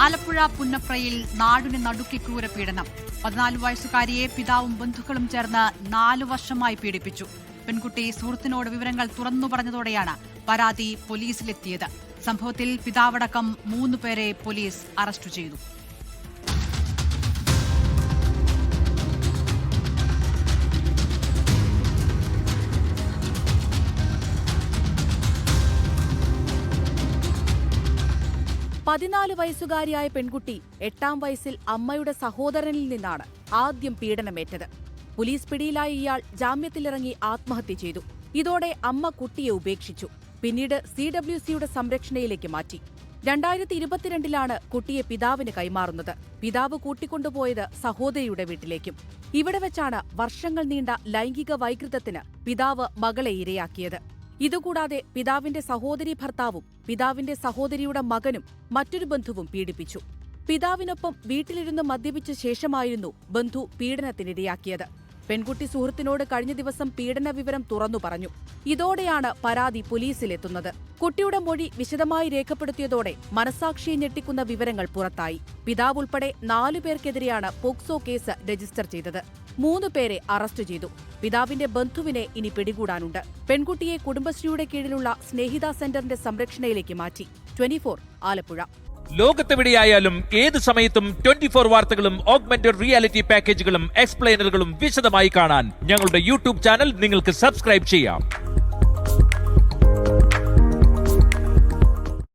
ആലപ്പുഴ പുന്നപ്രയിൽ നാടിനെ നടുക്കി ക്രൂരപീഡനം. 14 വയസ്സുകാരിയെ പിതാവും ബന്ധുക്കളും ചേർന്ന് 4 വർഷമായി പീഡിപ്പിച്ചു. പെൺകുട്ടി സുഹൃത്തിനോട് വിവരങ്ങൾ തുറന്നു പറഞ്ഞതോടെയാണ് പരാതി പോലീസിലെത്തിയത്. സംഭവത്തിൽ പിതാവടക്കം 3 പേരെ പോലീസ് അറസ്റ്റ് ചെയ്തു. വയസ്സുകാരിയായ പെൺകുട്ടി 8ാം വയസ്സിൽ അമ്മയുടെ സഹോദരനിൽ നിന്നാണ് ആദ്യം പീഡനമേറ്റത്. പോലീസ് പിടിയിലായ ഇയാൾ ജാമ്യത്തിലിറങ്ങി ആത്മഹത്യ ചെയ്തു. ഇതോടെ അമ്മ കുട്ടിയെ ഉപേക്ഷിച്ചു. പിന്നീട് CWCയുടെ സംരക്ഷണയിലേക്ക് മാറ്റി. 2022-ലാണ് കുട്ടിയെ പിതാവിന് കൈമാറുന്നത്. പിതാവ് കൂട്ടിക്കൊണ്ടുപോയത് സഹോദരിയുടെ വീട്ടിലേക്കും. ഇവിടെ വെച്ചാണ് വർഷങ്ങൾ നീണ്ട ലൈംഗിക വൈകൃതത്തിന് പിതാവ് മകളെ ഇരയാക്കിയത്. ഇതുകൂടാതെ പിതാവിന്റെ സഹോദരീ ഭർത്താവും പിതാവിന്റെ സഹോദരിയുടെ മകനും മറ്റൊരു ബന്ധുവും പീഡിപ്പിച്ചു. പിതാവിനൊപ്പം വീട്ടിലിരുന്ന് മദ്യപിച്ച ശേഷമായിരുന്നു ബന്ധു പീഡനത്തിനിരയാക്കിയത്. പെൺകുട്ടി സുഹൃത്തിനോട് കഴിഞ്ഞ ദിവസം പീഡന വിവരം തുറന്നു പറഞ്ഞു. ഇതോടെയാണ് പരാതി പോലീസിലെത്തുന്നത്. കുട്ടിയുടെ മൊഴി വിശദമായി രേഖപ്പെടുത്തിയതോടെ മനസാക്ഷിയെ ഞെട്ടിക്കുന്ന വിവരങ്ങൾ പുറത്തായി. പിതാവ് ഉൾപ്പെടെ 4 പേർക്കെതിരെയാണ് പോക്സോ കേസ് രജിസ്റ്റർ ചെയ്തത്. 3 പേരെ അറസ്റ്റ് ചെയ്തു. പിതാവിന്റെ ബന്ധുവിനെ ഇനി പിടികൂടാനുണ്ട്. പെൺകുട്ടിയെ കുടുംബശ്രീയുടെ കീഴിലുള്ള സ്നേഹിത സെന്ററിന്റെ സംരക്ഷണയിലേക്ക് മാറ്റി. 24 ആലപ്പുഴ. ലോകത്തെവിടെയായാലും ഏത് സമയത്തും 24 വാർത്തകളും ഓഗ്മെന്റഡ് റിയാലിറ്റി പാക്കേജുകളും എക്സ്പ്ലെയിനറുകളും വിശദമായി കാണാൻ ഞങ്ങളുടെ YouTube ചാനൽ നിങ്ങൾക്ക് സബ്സ്ക്രൈബ് ചെയ്യാം.